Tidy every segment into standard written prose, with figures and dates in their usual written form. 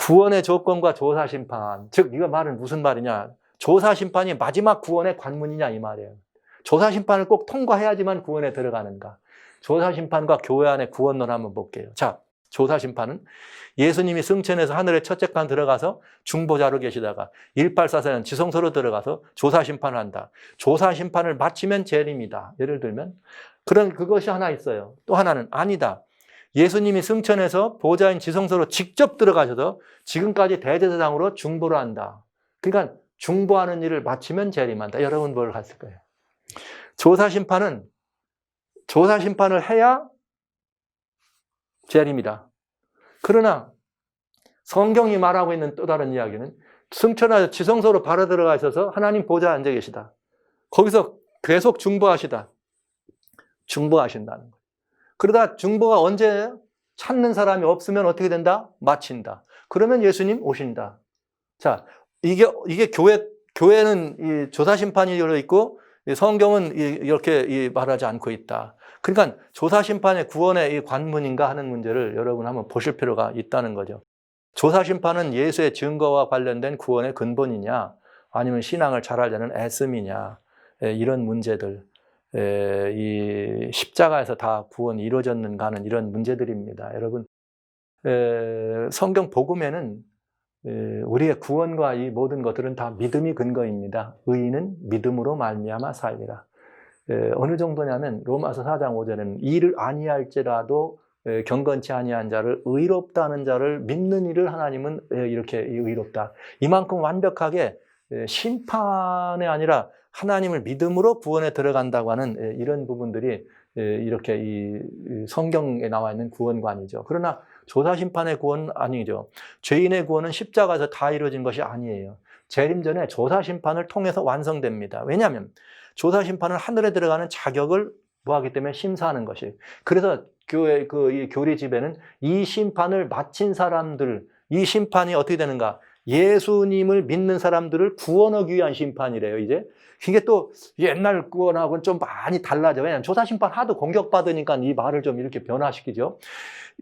구원의 조건과 조사심판. 즉, 이거 말은 무슨 말이냐. 조사심판이 마지막 구원의 관문이냐 이 말이에요. 조사심판을 꼭 통과해야지만 구원에 들어가는가. 조사심판과 교회 안의 구원론 한번 볼게요. 자, 조사심판은 예수님이 승천해서 하늘의 첫째 칸 들어가서 중보자로 계시다가 1844년 지성소로 들어가서 조사심판을 한다. 조사심판을 마치면 재림이다. 예를 들면 그것이 하나 있어요. 또 하나는 아니다. 예수님이 승천해서 보좌인 지성소로 직접 들어가셔서 지금까지 대제사장으로 중보를 한다. 그러니까 중보하는 일을 마치면 재림한다. 여러분 뭘 갔을 거예요. 조사심판을 해야 재림이다. 그러나 성경이 말하고 있는 또 다른 이야기는 승천해서 지성소로 바로 들어가셔서 하나님 보좌에 앉아 계시다. 거기서 계속 중보하신다는 거예요. 그러다 중보가 언제 찾는 사람이 없으면 어떻게 된다? 마친다. 그러면 예수님 오신다. 자, 이게 교회는 이 조사심판이 열려 있고 성경은 이렇게 말하지 않고 있다. 그러니까 조사심판의 구원의 이 관문인가 하는 문제를 여러분 한번 보실 필요가 있다는 거죠. 조사심판은 예수의 증거와 관련된 구원의 근본이냐 아니면 신앙을 잘하려는 애씀이냐 이런 문제들, 이 십자가에서 다 구원이 이루어졌는가 하는 이런 문제들입니다. 여러분, 성경 복음에는 우리의 구원과 이 모든 것들은 다 믿음이 근거입니다. 의인은 믿음으로 말미암아 살리라. 어느 정도냐면 로마서 4장 5절에는 이를 아니할지라도 경건치 아니한 자를 의롭다는 자를 믿는 이를 하나님은 이렇게 의롭다. 이만큼 완벽하게 심판이 아니라 하나님을 믿음으로 구원에 들어간다고 하는 이런 부분들이 이렇게 이 성경에 나와 있는 구원관이죠. 그러나 조사심판의 구원은 아니죠. 죄인의 구원은 십자가에서 다 이루어진 것이 아니에요. 재림 전에 조사심판을 통해서 완성됩니다. 왜냐하면 조사심판은 하늘에 들어가는 자격을 뭐하기 때문에 심사하는 것이. 그래서 교회 이 교리 집에는 이 심판을 마친 사람들, 이 심판이 어떻게 되는가? 예수님을 믿는 사람들을 구원하기 위한 심판이래요, 이제. 이게 또 옛날 구원하고는 좀 많이 달라져. 왜냐하면 조사심판 하도 공격받으니까 이 말을 좀 이렇게 변화시키죠.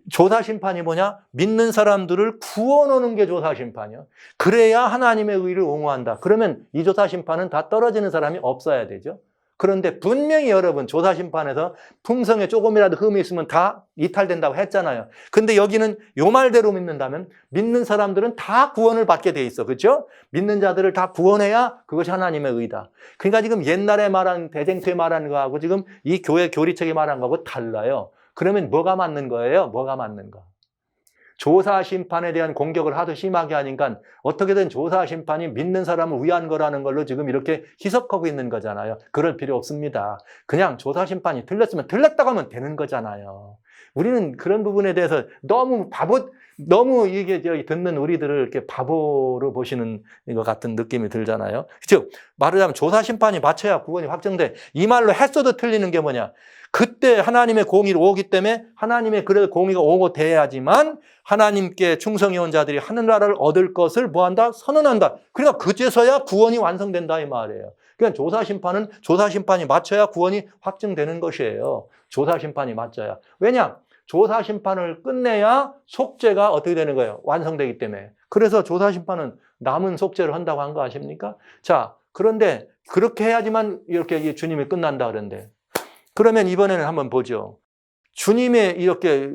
조사심판이 뭐냐? 믿는 사람들을 구원하는 게 조사심판이요. 그래야 하나님의 의를 옹호한다. 그러면 이 조사심판은 다 떨어지는 사람이 없어야 되죠. 그런데 분명히 여러분 조사심판에서 품성에 조금이라도 흠이 있으면 다 이탈된다고 했잖아요. 근데 여기는 요 말대로 믿는다면 믿는 사람들은 다 구원을 받게 돼 있어. 그렇죠? 믿는 자들을 다 구원해야 그것이 하나님의 의다. 그러니까 지금 옛날에 말한 대쟁투에 말한 거하고 지금 이 교회 교리책에 말한 거하고 달라요. 그러면 뭐가 맞는 거예요? 뭐가 맞는 거? 조사심판에 대한 공격을 하도 심하게 하니까 어떻게든 조사심판이 믿는 사람을 위한 거라는 걸로 지금 이렇게 희석하고 있는 거잖아요. 그럴 필요 없습니다. 그냥 조사심판이 틀렸으면 틀렸다고 하면 되는 거잖아요. 우리는 그런 부분에 대해서 너무 이게 듣는 우리들을 이렇게 바보로 보시는 것 같은 느낌이 들잖아요. 즉, 말하자면 조사심판이 맞춰야 구원이 확정돼. 이 말로 했어도 틀리는 게 뭐냐? 그때 하나님의 공의로 오기 때문에 하나님의 그 공의가 오고 돼야지만 하나님께 충성해온 자들이 하늘나라를 얻을 것을 뭐한다? 선언한다. 그러니까 그제서야 구원이 완성된다 이 말이에요. 그러니까 조사심판이 맞춰야 구원이 확정되는 것이에요. 조사심판이 맞춰야. 왜냐? 조사심판을 끝내야 속죄가 어떻게 되는 거예요? 완성되기 때문에. 그래서 조사심판은 남은 속죄를 한다고 한 거 아십니까? 자, 그런데 그렇게 해야지만 이렇게 주님이 끝난다 그러는데. 그러면 이번에는 한번 보죠. 주님의 이렇게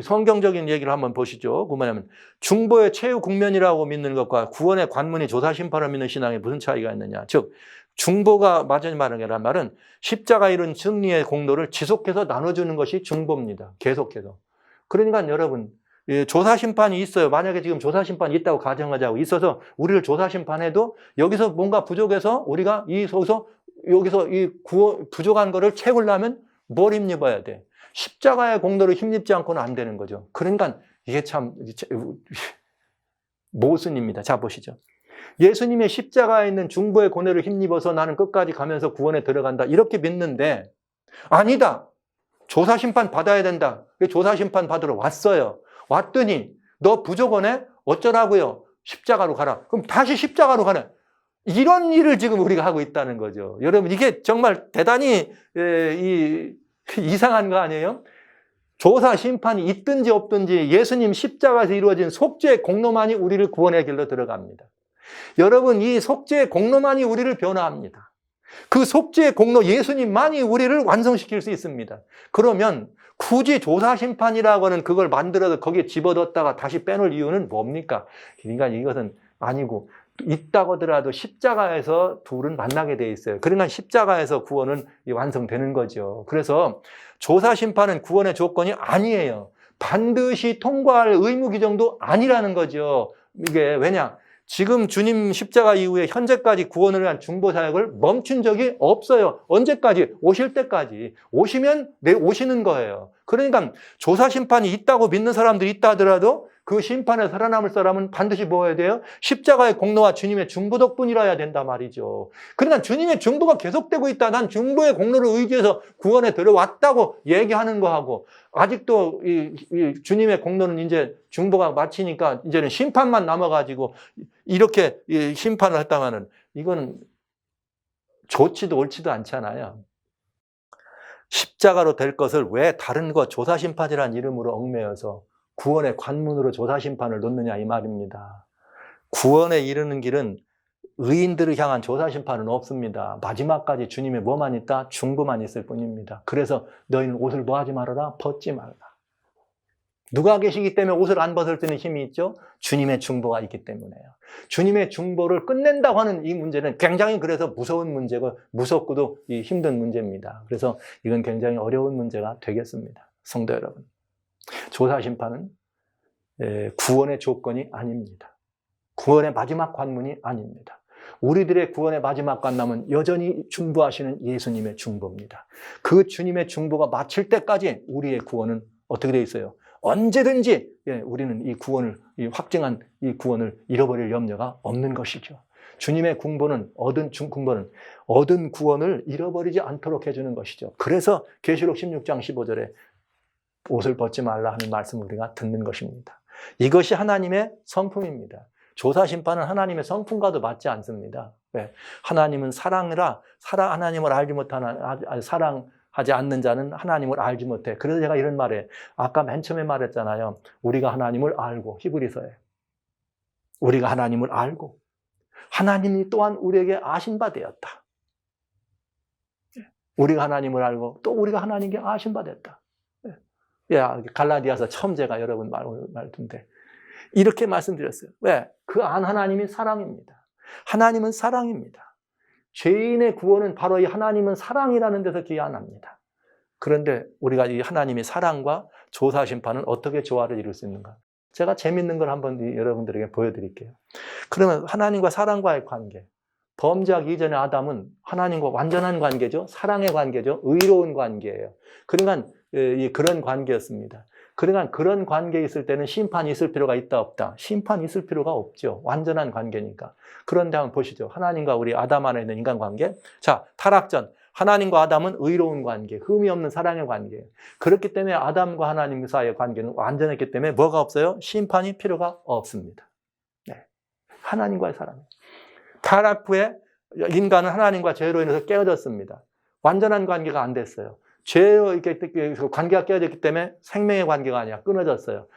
성경적인 얘기를 한번 보시죠. 그 뭐냐면 중보의 최후 국면이라고 믿는 것과 구원의 관문이 조사심판을 믿는 신앙에 무슨 차이가 있느냐. 즉 중보가 마지막이라는 말은 십자가 이룬 승리의 공로를 지속해서 나눠주는 것이 중보입니다. 계속해서. 그러니까 여러분 조사심판이 있어요. 만약에 지금 조사심판이 있다고 가정하자고 있어서 우리를 조사심판해도 여기서 뭔가 부족해서 우리가 여기서 이 부족한 거를 채우려면 뭘 힘입어야 돼? 십자가의 공로를 힘입지 않고는 안 되는 거죠. 그러니까 이게 참 모순입니다. 자, 보시죠. 예수님의 십자가에 있는 중보의 고뇌를 힘입어서 나는 끝까지 가면서 구원에 들어간다. 이렇게 믿는데 아니다. 조사심판 받아야 된다. 조사심판 받으러 왔어요. 왔더니 너 부족하네? 어쩌라고요? 십자가로 가라. 그럼 다시 십자가로 가네. 이런 일을 지금 우리가 하고 있다는 거죠. 여러분 이게 정말 대단히 이상한 거 아니에요? 조사 심판이 있든지 없든지 예수님 십자가에서 이루어진 속죄의 공로만이 우리를 구원의 길로 들어갑니다. 여러분, 이 속죄의 공로만이 우리를 변화합니다. 그 속죄의 공로 예수님만이 우리를 완성시킬 수 있습니다. 그러면 굳이 조사 심판이라고 하는 그걸 만들어서 거기에 집어넣었다가 다시 빼놓을 이유는 뭡니까? 그러니까 이것은 아니고, 있다고 하더라도 십자가에서 둘은 만나게 돼 있어요. 그러니까 십자가에서 구원은 완성되는 거죠. 그래서 조사 심판은 구원의 조건이 아니에요. 반드시 통과할 의무 규정도 아니라는 거죠. 이게 왜냐? 지금 주님 십자가 이후에 현재까지 구원을 위한 중보 사역을 멈춘 적이 없어요. 언제까지? 오실 때까지. 오시면 오시는 거예요. 그러니까 조사 심판이 있다고 믿는 사람들이 있다 하더라도 그 심판에 살아남을 사람은 반드시 뭐 해야 돼요? 십자가의 공로와 주님의 중보 덕분이라야 된다 말이죠. 그러니까 주님의 중보가 계속되고 있다. 난 중보의 공로를 의지해서 구원에 들어왔다고 얘기하는 거하고, 아직도 이 주님의 공로는 이제 중보가 마치니까 이제는 심판만 남아가지고 이렇게 심판을 했다가는 이거는 좋지도 옳지도 않잖아요. 십자가로 될 것을 왜 다른 것 조사심판이라는 이름으로 얽매여서 구원의 관문으로 조사심판을 놓느냐 이 말입니다. 구원에 이르는 길은 의인들을 향한 조사심판은 없습니다. 마지막까지 주님의 뭐만 있다? 중보만 있을 뿐입니다. 그래서 너희는 옷을 뭐 하지 말아라? 벗지 말라. 누가 계시기 때문에 옷을 안 벗을 수 있는 힘이 있죠? 주님의 중보가 있기 때문에요. 주님의 중보를 끝낸다고 하는 이 문제는 굉장히 그래서 무서운 문제고 무섭고도 힘든 문제입니다. 그래서 이건 굉장히 어려운 문제가 되겠습니다. 성도 여러분, 조사심판은 구원의 조건이 아닙니다. 구원의 마지막 관문이 아닙니다. 우리들의 구원의 마지막 관문은 여전히 중보하시는 예수님의 중보입니다. 그 주님의 중보가 마칠 때까지 우리의 구원은 어떻게 되어 있어요? 언제든지 우리는 이 구원을, 이 확증한 이 구원을 잃어버릴 염려가 없는 것이죠. 주님의 군보는 얻은 구원을 잃어버리지 않도록 해주는 것이죠. 그래서 계시록 16장 15절에 옷을 벗지 말라 하는 말씀을 우리가 듣는 것입니다. 이것이 하나님의 성품입니다. 조사심판은 하나님의 성품과도 맞지 않습니다. 왜? 하나님은 사랑이라 하나님을 알지 못하는 사랑하지 않는 자는 하나님을 알지 못해. 그래서 제가 이런 말에 아까 맨 처음에 말했잖아요. 우리가 하나님을 알고, 히브리서에 우리가 하나님을 알고 하나님이 또한 우리에게 아신 바 되었다. 우리가 하나님을 알고 또 우리가 하나님께 아신 바 됐다. 갈라디아서 처음 제가 여러분 말씀인데 이렇게 말씀드렸어요. 왜? 그 안 하나님이 사랑입니다. 하나님은 사랑입니다. 죄인의 구원은 바로 이 하나님은 사랑이라는 데서 기한합니다. 그런데 우리가 이 하나님의 사랑과 조사심판은 어떻게 조화를 이룰 수 있는가? 제가 재밌는 걸 한번 여러분들에게 보여드릴게요. 그러면 하나님과 사랑과의 관계, 범죄하기 이전의 아담은 하나님과 완전한 관계죠. 사랑의 관계죠. 의로운 관계예요. 그러니까 그런 관계였습니다. 그러니까 그런 관계에 있을 때는 심판이 있을 필요가 있다 없다? 심판이 있을 필요가 없죠. 완전한 관계니까. 그런데 한번 보시죠. 하나님과 우리 아담 안에 있는 인간관계. 자, 타락전. 하나님과 아담은 의로운 관계, 흠이 없는 사랑의 관계예요. 그렇기 때문에 아담과 하나님 사이의 관계는 완전했기 때문에 뭐가 없어요? 심판이 필요가 없습니다. 네. 하나님과의 사랑. 타락 후에 인간은 하나님과 죄로 인해서 깨어졌습니다. 완전한 관계가 안 됐어요. 죄로 이렇게 관계가 깨어졌기 때문에 생명의 관계가 아니라 끊어졌어요.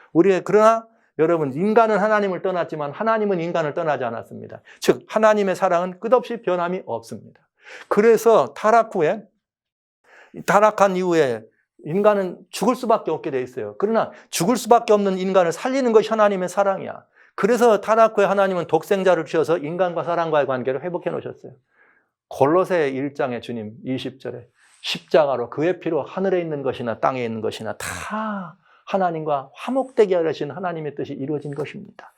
그러나 여러분, 인간은 하나님을 떠났지만 하나님은 인간을 떠나지 않았습니다. 즉, 하나님의 사랑은 끝없이 변함이 없습니다. 그래서 타락한 이후에 인간은 죽을 수밖에 없게 돼 있어요. 그러나 죽을 수밖에 없는 인간을 살리는 것이 하나님의 사랑이야. 그래서 타락 후에 하나님은 독생자를 주셔서 인간과 사랑과의 관계를 회복해 놓으셨어요. 골로새 1장에 주님 20절에 십자가로 그의 피로 하늘에 있는 것이나 땅에 있는 것이나 다 하나님과 화목되게 하신 하나님의 뜻이 이루어진 것입니다.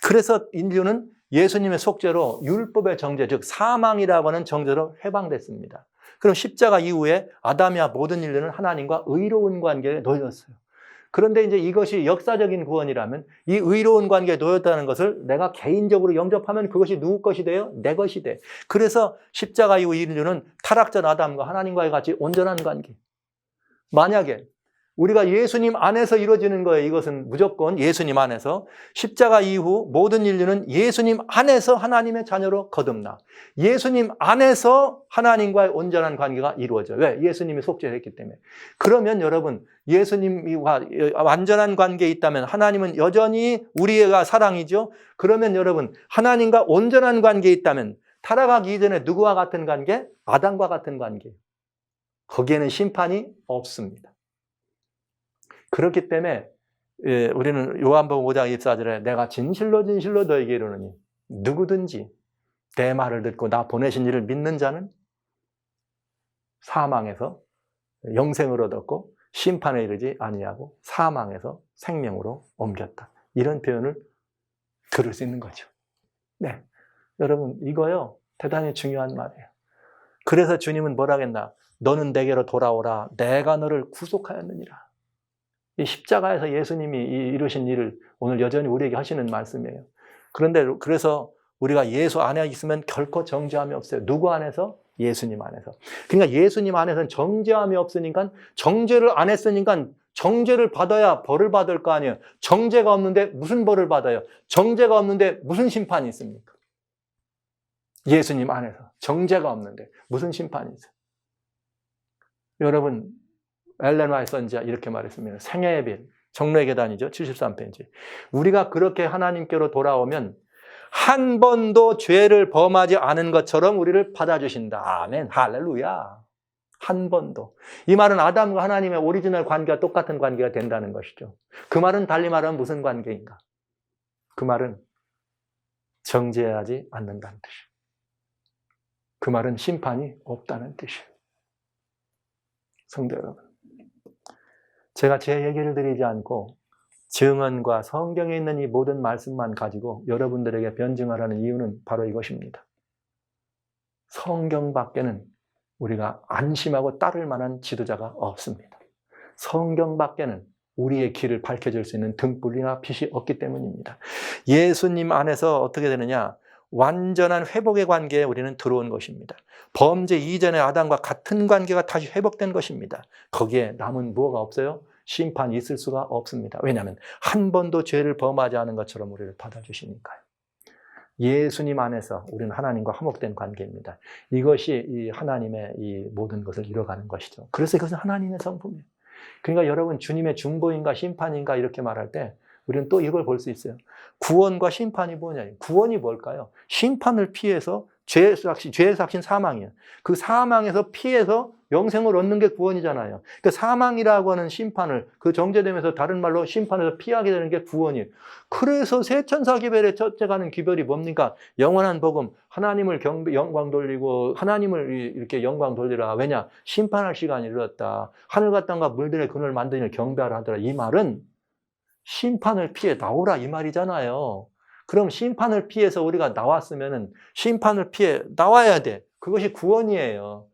그래서 인류는 예수님의 속죄로 율법의 정죄, 즉 사망이라고 하는 정죄로 해방됐습니다. 그럼 십자가 이후에 아담이야 모든 인류는 하나님과 의로운 관계에 놓였어요. 그런데 이제 이것이 역사적인 구원이라면 이 의로운 관계에 놓였다는 것을 내가 개인적으로 영접하면 그것이 누구 것이 돼요? 내 것이 돼. 그래서 십자가 이후 인류는 타락전 아담과 하나님과의 같이 온전한 관계. 만약에 우리가 예수님 안에서 이루어지는 거예요. 이것은 무조건 예수님 안에서. 십자가 이후 모든 인류는 예수님 안에서 하나님의 자녀로 거듭나. 예수님 안에서 하나님과의 온전한 관계가 이루어져요. 왜? 예수님이 속죄했기 때문에. 그러면 여러분, 예수님과 완전한 관계에 있다면 하나님은 여전히 우리가 사랑이죠. 그러면 여러분, 하나님과 온전한 관계에 있다면 타락하기 이전에 누구와 같은 관계? 아담과 같은 관계. 거기에는 심판이 없습니다. 그렇기 때문에 우리는 요한복음 5장 24절에 내가 진실로 진실로 너에게 이르노니 누구든지 내 말을 듣고 나 보내신 이를 믿는 자는 사망에서 영생을 얻었고 심판에 이르지 아니하고 사망에서 생명으로 옮겼다. 이런 표현을 들을 수 있는 거죠. 네, 여러분 이거요 대단히 중요한 말이에요. 그래서 주님은 뭐라 했나? 너는 내게로 돌아오라. 내가 너를 구속하였느니라. 이 십자가에서 예수님이 이루신 일을 오늘 여전히 우리에게 하시는 말씀이에요. 그런데 그래서 우리가 예수 안에 있으면 결코 정죄함이 없어요. 누구 안에서? 예수님 안에서. 그러니까 예수님 안에서는 정죄함이 없으니까 정죄를 안 했으니까 정죄를 받아야 벌을 받을 거 아니에요. 정죄가 없는데 무슨 벌을 받아요? 정죄가 없는데 무슨 심판이 있습니까? 예수님 안에서 정죄가 없는데 무슨 심판이 있어요? 여러분 엘렌 화이트 선지자 이렇게 말했습니다. 생애의 빌, 정로의 계단이죠. 73페이지. 우리가 그렇게 하나님께로 돌아오면 한 번도 죄를 범하지 않은 것처럼 우리를 받아주신다. 아멘. 할렐루야. 한 번도. 이 말은 아담과 하나님의 오리지널 관계와 똑같은 관계가 된다는 것이죠. 그 말은 달리 말하면 무슨 관계인가? 그 말은 정죄하지 않는다는 뜻이에요. 그 말은 심판이 없다는 뜻이에요. 성도 여러분. 제가 제 얘기를 드리지 않고 증언과 성경에 있는 이 모든 말씀만 가지고 여러분들에게 변증하라는 이유는 바로 이것입니다. 성경 밖에는 우리가 안심하고 따를 만한 지도자가 없습니다. 성경 밖에는 우리의 길을 밝혀줄 수 있는 등불이나 빛이 없기 때문입니다. 예수님 안에서 어떻게 되느냐? 완전한 회복의 관계에 우리는 들어온 것입니다. 범죄 이전의 아담과 같은 관계가 다시 회복된 것입니다. 거기에 남은 무엇가 없어요? 심판이 있을 수가 없습니다. 왜냐하면 한 번도 죄를 범하지 않은 것처럼 우리를 받아주시니까요. 예수님 안에서 우리는 하나님과 화목된 관계입니다. 이것이 이 하나님의 이 모든 것을 이뤄가는 것이죠. 그래서 이것은 하나님의 성품이에요. 그러니까 여러분 주님의 중보인가 심판인가 이렇게 말할 때 우리는 또 이걸 볼 수 있어요. 구원과 심판이 뭐냐? 구원이 뭘까요? 심판을 피해서 죄의 삭신 사망이에요. 그 사망에서 피해서 영생을 얻는 게 구원이잖아요. 그러니까 사망이라고 하는 심판을 그 정죄되면서 다른 말로 심판에서 피하게 되는 게 구원이에요. 그래서 세 천사 기별의 첫째 가는 기별이 뭡니까? 영원한 복음, 하나님을 영광 돌리고 하나님을 이렇게 영광 돌리라. 왜냐? 심판할 시간이 이르렀다. 하늘과 땅과 물들의 근을 만드니 경배하라 하더라. 이 말은 심판을 피해 나오라 이 말이잖아요. 그럼 심판을 피해서 우리가 나왔으면은 심판을 피해 나와야 돼. 그것이 구원이에요.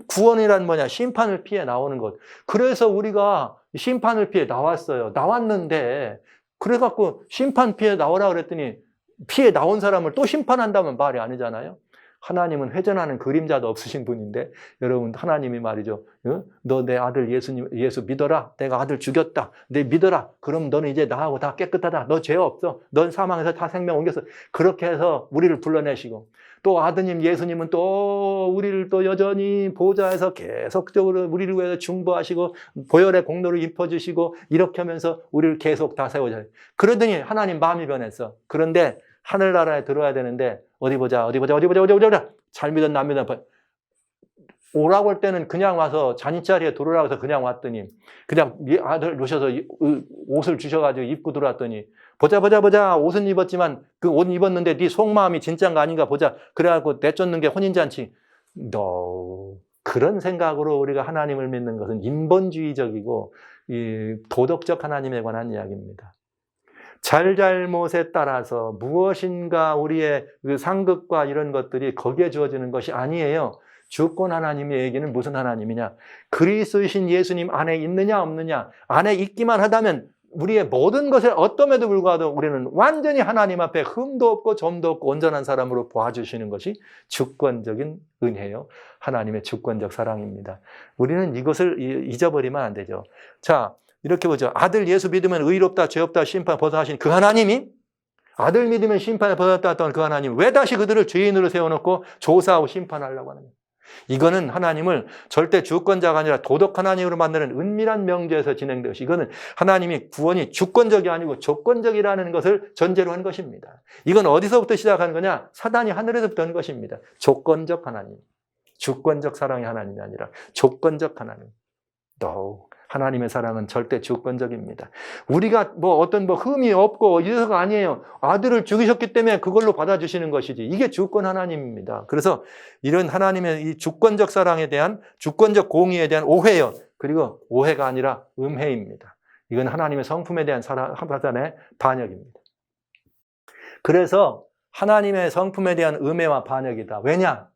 구원이란 뭐냐? 심판을 피해 나오는 것. 그래서 우리가 심판을 피해 나왔어요. 나왔는데 그래갖고 심판 피해 나오라 그랬더니 피해 나온 사람을 또 심판한다면 말이 아니잖아요. 하나님은 회전하는 그림자도 없으신 분인데 여러분 하나님이 말이죠. 너 내 아들 예수 믿어라. 내가 아들 죽였다. 내 믿어라. 그럼 너는 이제 나하고 다 깨끗하다. 너 죄 없어. 넌 사망에서 다 생명 옮겼어. 그렇게 해서 우리를 불러내시고 또 아드님 예수님은 또 우리를 또 여전히 보좌에서 계속적으로 우리를 위해서 중보하시고 보혈의 공로를 입혀주시고 이렇게 하면서 우리를 계속 다 세워줘요. 그러더니 하나님 마음이 변했어. 그런데 하늘나라에 들어야 되는데 어디 보자. 잘 믿은 남 믿은 오라고 할 때는 그냥 와서 잔이자리에 들어오라고 해서 그냥 왔더니 그냥 아들 오셔서 옷을 주셔가지고 입고 들어왔더니 보자 옷은 입었지만 그 옷 입었는데 네 속마음이 진짜인가 아닌가 보자. 그래갖고 내쫓는 게 혼인잔치. 너 그런 생각으로 우리가 하나님을 믿는 것은 인본주의적이고 이 도덕적 하나님에 관한 이야기입니다. 잘잘못에 따라서 무엇인가 우리의 그 상급과 이런 것들이 거기에 주어지는 것이 아니에요. 주권 하나님의 얘기는 무슨 하나님이냐? 그리스도이신 예수님 안에 있느냐 없느냐? 안에 있기만 하다면 우리의 모든 것에 어떠함에도 불구하고 우리는 완전히 하나님 앞에 흠도 없고 점도 없고 온전한 사람으로 보아주시는 것이 주권적인 은혜요. 하나님의 주권적 사랑입니다. 우리는 이것을 잊어버리면 안 되죠. 자, 이렇게 보죠. 아들 예수 믿으면 의롭다, 죄 없다, 심판 벗어나신 그 하나님이, 아들 믿으면 심판에 벗어났다 했던 그 하나님, 왜 다시 그들을 죄인으로 세워놓고 조사하고 심판하려고 하느냐. 이거는 하나님을 절대 주권자가 아니라 도덕 하나님으로 만드는 은밀한 명제에서 진행된 것이, 이거는 하나님이 구원이 주권적이 아니고 조건적이라는 것을 전제로 한 것입니다. 이건 어디서부터 시작하는 거냐? 사단이 하늘에서부터 한 것입니다. 조건적 하나님, 주권적 사랑의 하나님이 아니라 조건적 하나님. No. 하나님의 사랑은 절대 주권적입니다. 우리가 어떤 흠이 없고 이래서가 아니에요. 아들을 죽이셨기 때문에 그걸로 받아주시는 것이지. 이게 주권 하나님입니다. 그래서 이런 하나님의 이 주권적 사랑에 대한, 주권적 공의에 대한 오해요. 그리고 오해가 아니라 음해입니다. 이건 하나님의 성품에 대한 사단의 반역입니다. 그래서 하나님의 성품에 대한 음해와 반역이다. 왜냐?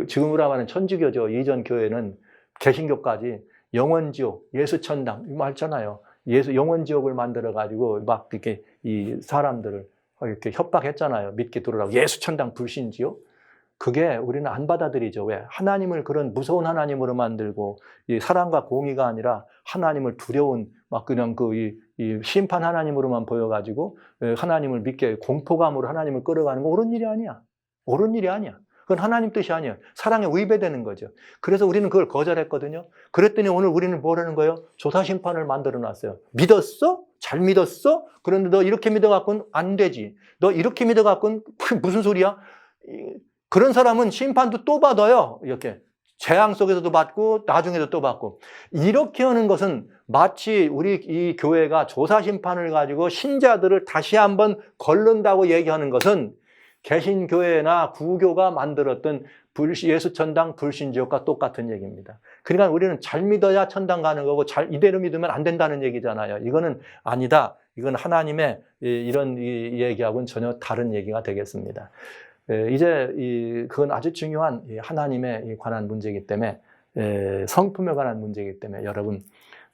지금으로 하면 천주교죠. 이전 교회는 개신교까지 영원지옥, 예수천당, 이거 말잖아요. 영원지옥을 만들어가지고 막 이렇게 이 사람들을 이렇게 협박했잖아요. 믿게 들으라고. 예수천당 불신지옥? 그게 우리는 안 받아들이죠. 왜? 하나님을 그런 무서운 하나님으로 만들고, 이 사랑과 공의가 아니라 하나님을 두려운, 막 그냥 이 심판 하나님으로만 보여가지고, 하나님을 믿게 공포감으로 하나님을 끌어가는 거 옳은 일이 아니야. 옳은 일이 아니야. 그건 하나님 뜻이 아니에요. 사랑에 위배되는 거죠. 그래서 우리는 그걸 거절했거든요. 그랬더니 오늘 우리는 뭐라는 거예요? 조사심판을 만들어 놨어요. 믿었어? 잘 믿었어? 그런데 너 이렇게 믿어갖고는 안 되지. 너 이렇게 믿어갖고는 무슨 소리야? 그런 사람은 심판도 또 받아요. 이렇게. 재앙 속에서도 받고 나중에도 또 받고. 이렇게 하는 것은 마치 우리 이 교회가 조사심판을 가지고 신자들을 다시 한번 걸른다고 얘기하는 것은 개신교회나 구교가 만들었던 예수천당 불신지옥과 똑같은 얘기입니다. 그러니까 우리는 잘 믿어야 천당 가는 거고 이대로 믿으면 안 된다는 얘기잖아요. 이거는 아니다. 이건 하나님의 이런 얘기하고는 전혀 다른 얘기가 되겠습니다. 이제 그건 아주 중요한 하나님에 관한 문제이기 때문에, 성품에 관한 문제이기 때문에 여러분,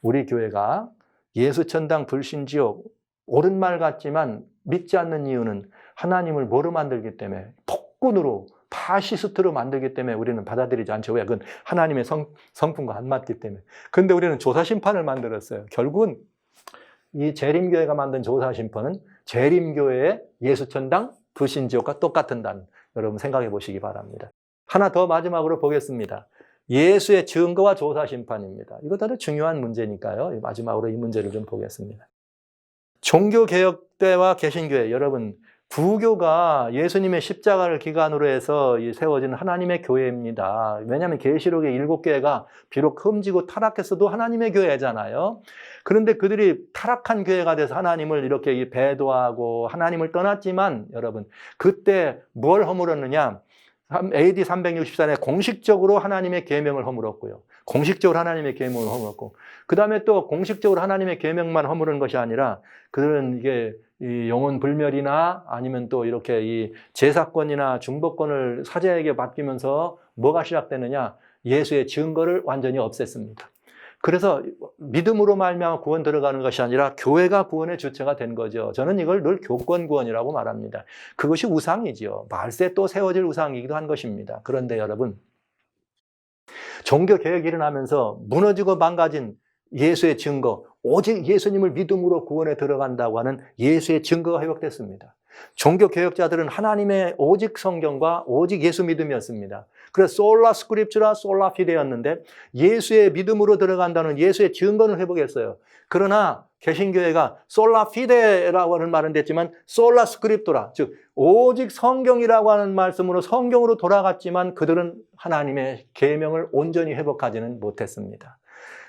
우리 교회가 예수천당 불신지옥, 옳은 말 같지만 믿지 않는 이유는 하나님을 뭐로 만들기 때문에, 폭군으로 파시스트로 만들기 때문에 우리는 받아들이지 않죠. 왜? 그건 하나님의 성품과 안 맞기 때문에. 그런데 우리는 조사심판을 만들었어요. 결국은 이 재림교회가 만든 조사심판은 재림교회의 예수천당 불신지옥과 똑같은다는, 여러분 생각해 보시기 바랍니다. 하나 더 마지막으로 보겠습니다. 예수의 증거와 조사심판입니다. 이거 다들 중요한 문제니까요. 마지막으로 이 문제를 좀 보겠습니다. 종교개혁 때와 개신교회, 여러분 부교가 예수님의 십자가를 기반으로 해서 세워진 하나님의 교회입니다. 왜냐하면 계시록의 7교회가 비록 흠지고 타락했어도 하나님의 교회잖아요. 그런데 그들이 타락한 교회가 돼서 하나님을 이렇게 배도하고 하나님을 떠났지만, 여러분 그때 뭘 허물었느냐? AD 364년에 공식적으로 하나님의 계명을 허물었고요. 공식적으로 하나님의 계명을 허물었고, 그 다음에 또 공식적으로 하나님의 계명만 허물은 것이 아니라 그들은 이게 이 영혼 불멸이나 아니면 또 이렇게 이 제사권이나 중보권을 사제에게 맡기면서 뭐가 시작되느냐? 예수의 증거를 완전히 없앴습니다. 그래서 믿음으로 말미암아 구원 들어가는 것이 아니라 교회가 구원의 주체가 된 거죠. 저는 이걸 늘 교권 구원이라고 말합니다. 그것이 우상이지요. 말세 또 세워질 우상이기도 한 것입니다. 그런데 여러분, 종교 개혁이 일어나면서 무너지고 망가진 예수의 증거, 오직 예수님을 믿음으로 구원에 들어간다고 하는 예수의 증거가 회복됐습니다. 종교 개혁자들은 하나님의 오직 성경과 오직 예수 믿음이었습니다. 그래서 솔라 스크립처라 솔라 피데였는데, 예수의 믿음으로 들어간다는 예수의 증거는 회복했어요. 그러나 개신교회가 솔라 피데라고 하는 말은 됐지만 솔라 스크립토라, 즉 오직 성경이라고 하는 말씀으로 성경으로 돌아갔지만 그들은 하나님의 계명을 온전히 회복하지는 못했습니다.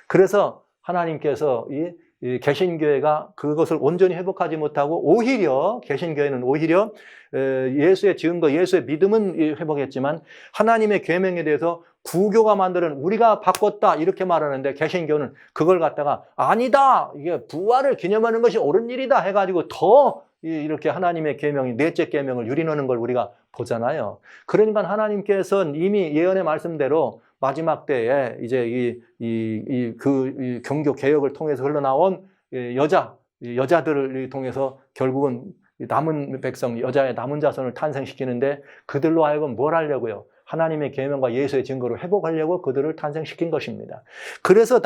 그래서 하나님께서 이 개신교회가 그것을 온전히 회복하지 못하고, 오히려 개신교회는 오히려 예수의 증거, 예수의 믿음은 회복했지만 하나님의 계명에 대해서 구교가 만드는, 우리가 바꿨다 이렇게 말하는데, 개신교는 그걸 갖다가 아니다, 이게 부활을 기념하는 것이 옳은 일이다 해가지고 더 이렇게 하나님의 계명이, 넷째 계명을 유린하는 걸 우리가 보잖아요. 그러니까 하나님께서는 이미 예언의 말씀대로 마지막 때에 이제 그 경교 개혁을 통해서 흘러나온 여자, 여자들을 통해서 결국은 남은 백성, 여자의 남은 자손을 탄생시키는데 그들로 하여금 뭘 하려고요? 하나님의 계명과 예수의 증거를 회복하려고 그들을 탄생시킨 것입니다. 그래서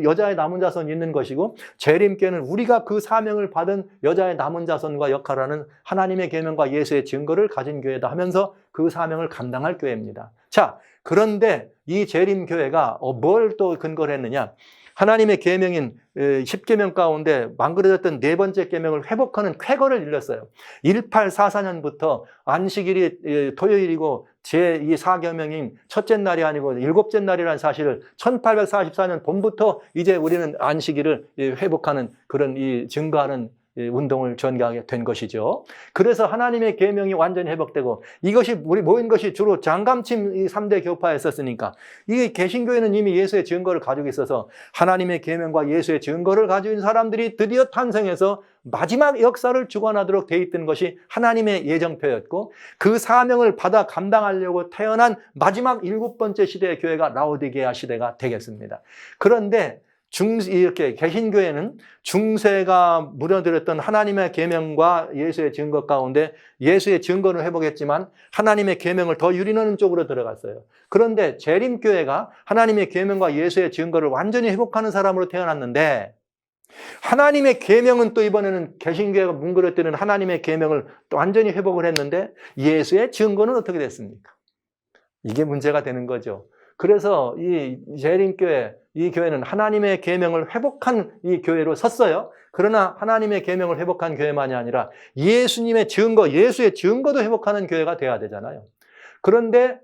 여자의 남은 자손이 있는 것이고, 재림교회는 우리가 그 사명을 받은 여자의 남은 자손과 역할하는 하나님의 계명과 예수의 증거를 가진 교회다 하면서 그 사명을 감당할 교회입니다. 자, 그런데 이 재림교회가 뭘 또 근거를 했느냐? 하나님의 계명인 10계명 가운데 망그러졌던 네 번째 계명을 회복하는 쾌거를 일렀어요. 1844년부터 안식일이 토요일이고 제4계명인 첫째 날이 아니고 일곱째 날이라는 사실을 1844년 봄부터 이제 우리는 안식일을 회복하는 그런 증거하는 운동을 전개하게 된 것이죠. 그래서 하나님의 계명이 완전히 회복되고, 이것이 우리 모인 것이 주로 장감침 3대 교파였었으니까, 이 개신교회는 이미 예수의 증거를 가지고 있어서 하나님의 계명과 예수의 증거를 가지고 있는 사람들이 드디어 탄생해서 마지막 역사를 주관하도록 돼 있던 것이 하나님의 예정표였고, 그 사명을 받아 감당하려고 태어난 마지막 7번째 시대의 교회가 라오디게아 시대가 되겠습니다. 그런데 이렇게 개신교회는 중세가 무너뜨렸던 하나님의 계명과 예수의 증거 가운데 예수의 증거는 회복했지만 하나님의 계명을 더 유린하는 쪽으로 들어갔어요. 그런데 재림교회가 하나님의 계명과 예수의 증거를 완전히 회복하는 사람으로 태어났는데, 하나님의 계명은 또 이번에는 개신교회가 뭉그러뜨리는 하나님의 계명을 또 완전히 회복을 했는데 예수의 증거는 어떻게 됐습니까? 이게 문제가 되는 거죠. 그래서 이 재림교회, 이 교회는 하나님의 계명을 회복한 이 교회로 섰어요. 그러나 하나님의 계명을 회복한 교회만이 아니라 예수님의 증거, 예수의 증거도 회복하는 교회가 돼야 되잖아요. 그런데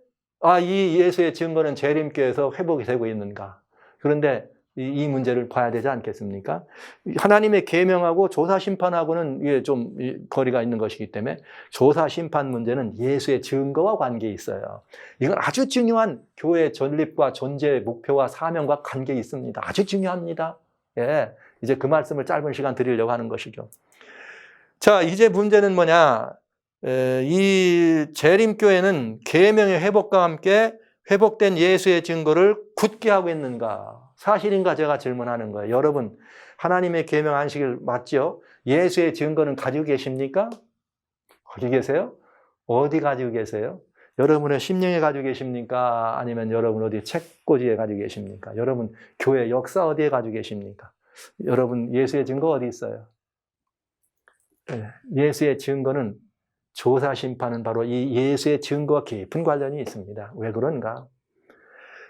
이 예수의 증거는 재림교회에서 회복이 되고 있는가? 그런데 이 문제를 봐야 되지 않겠습니까? 하나님의 계명하고 조사심판하고는 이게 좀 거리가 있는 것이기 때문에 조사심판 문제는 예수의 증거와 관계에 있어요. 이건 아주 중요한 교회의 전립과 존재의 목표와 사명과 관계에 있습니다. 아주 중요합니다. 예, 이제 그 말씀을 짧은 시간 드리려고 하는 것이죠. 자, 이제 문제는 뭐냐? 이 재림교회는 계명의 회복과 함께 회복된 예수의 증거를 굳게 하고 있는가? 사실인가 제가 질문하는 거예요. 여러분, 하나님의 계명 안식일 맞죠? 예수의 증거는 가지고 계십니까? 가지고 계세요? 어디 가지고 계세요? 여러분의 심령에 가지고 계십니까? 아니면 여러분 어디 책꽂이에 가지고 계십니까? 여러분 교회 역사 어디에 가지고 계십니까? 여러분 예수의 증거 어디 있어요? 예수의 증거는, 조사 심판은 바로 이 예수의 증거와 깊은 관련이 있습니다. 왜 그런가?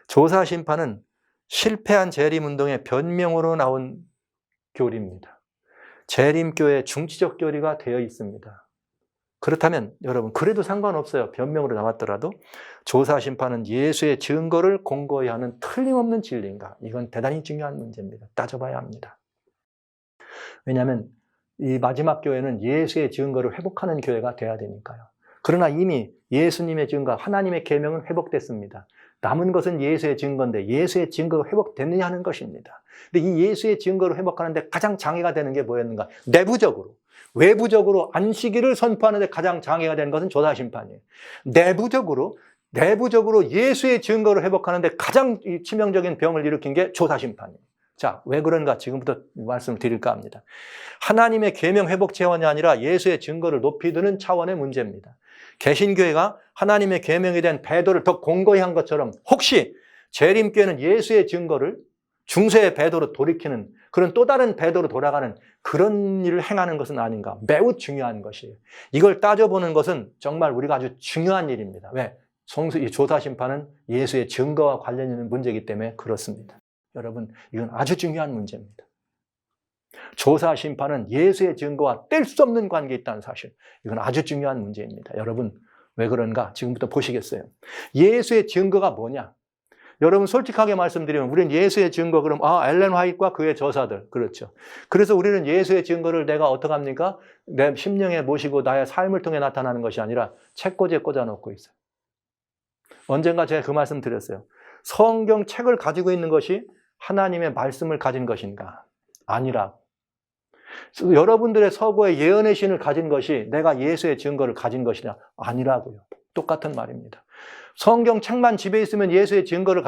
조사 심판은 실패한 재림운동의 변명으로 나온 교리입니다. 재림교회의 중치적 교리가 되어 있습니다. 그렇다면 여러분, 그래도 상관없어요. 변명으로 나왔더라도 조사 심판은 예수의 증거를 공고히 하는 틀림없는 진리인가? 이건 대단히 중요한 문제입니다. 따져봐야 합니다. 왜냐하면 이 마지막 교회는 예수의 증거를 회복하는 교회가 돼야 되니까요. 그러나 이미 예수님의 증거, 하나님의 계명은 회복됐습니다. 남은 것은 예수의 증거인데 예수의 증거가 회복됐느냐 하는 것입니다. 근데 이 예수의 증거를 회복하는데 가장 장애가 되는 게 뭐였는가? 내부적으로. 외부적으로 안식일을 선포하는데 가장 장애가 되는 것은 조사심판이에요. 내부적으로 예수의 증거를 회복하는데 가장 치명적인 병을 일으킨 게 조사심판이에요. 자, 왜 그런가? 지금부터 말씀을 드릴까 합니다. 하나님의 계명 회복 차원이 아니라 예수의 증거를 높이 드는 차원의 문제입니다. 개신교회가 하나님의 계명에 대한 배도를 더 공고히 한 것처럼 혹시 재림교회는 예수의 증거를 중세의 배도로 돌이키는 그런 또 다른 배도로 돌아가는 그런 일을 행하는 것은 아닌가? 매우 중요한 것이에요. 이걸 따져보는 것은 정말 우리가 아주 중요한 일입니다. 왜? 이 조사심판은 예수의 증거와 관련 있는 문제이기 때문에 그렇습니다. 여러분, 이건 아주 중요한 문제입니다. 조사 심판은 예수의 증거와 뗄 수 없는 관계에 있다는 사실. 이건 아주 중요한 문제입니다. 여러분, 왜 그런가? 지금부터 보시겠어요. 예수의 증거가 뭐냐? 여러분, 솔직하게 말씀드리면 우리는 예수의 증거, 그럼 엘렌 화이트와 그의 저사들. 그렇죠. 그래서 우리는 예수의 증거를 내가 어떻게 합니까? 내 심령에 모시고 나의 삶을 통해 나타나는 것이 아니라 책꽂이에 꽂아놓고 있어요. 언젠가 제가 그 말씀 드렸어요. 성경 책을 가지고 있는 것이 하나님의 말씀을 가진 것인가? 아니라 여러분들의 서고의 예언의 신을 가진 것이 내가 예수의 증거를 가진 것이냐? 아니라고요. 똑같은 말입니다. 성경 책만 집에 있으면 예수의 증거를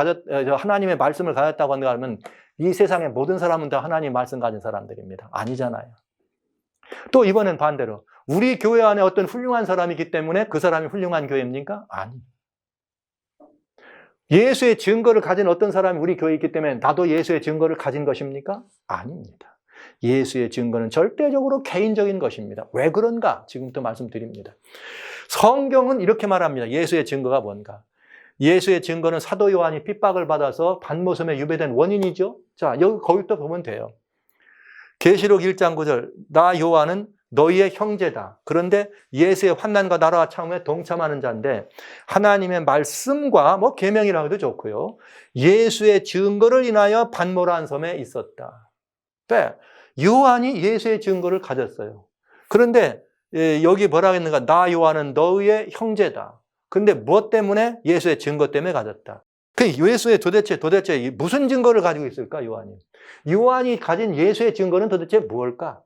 하나님의 말씀을 가졌다고 한다면 이 세상의 모든 사람은 다 하나님 말씀 가진 사람들입니다. 아니잖아요. 또 이번엔 반대로 우리 교회 안에 어떤 훌륭한 사람이기 때문에 그 사람이 훌륭한 교회입니까? 아니. 예수의 증거를 가진 어떤 사람이 우리 교회에 있기 때문에 나도 예수의 증거를 가진 것입니까? 아닙니다. 예수의 증거는 절대적으로 개인적인 것입니다. 왜 그런가? 지금부터 말씀드립니다. 성경은 이렇게 말합니다. 예수의 증거가 뭔가? 예수의 증거는 사도 요한이 핍박을 받아서 반모섬에 유배된 원인이죠. 자, 여기 거기부터 보면 돼요. 계시록 1장 9절 나 요한은 너희의 형제다. 그런데 예수의 환난과 나라와 참음에 동참하는 자인데 하나님의 말씀과 계명이라고 해도 좋고요. 예수의 증거를 인하여 반모란 섬에 있었다. 네, 요한이 예수의 증거를 가졌어요. 그런데 여기 뭐라고 했는가? 나 요한은 너희의 형제다. 그런데 무엇 때문에? 예수의 증거 때문에 가졌다. 그 예수의 도대체 무슨 증거를 가지고 있을까? 요한이 가진 예수의 증거는 도대체 무엇일까?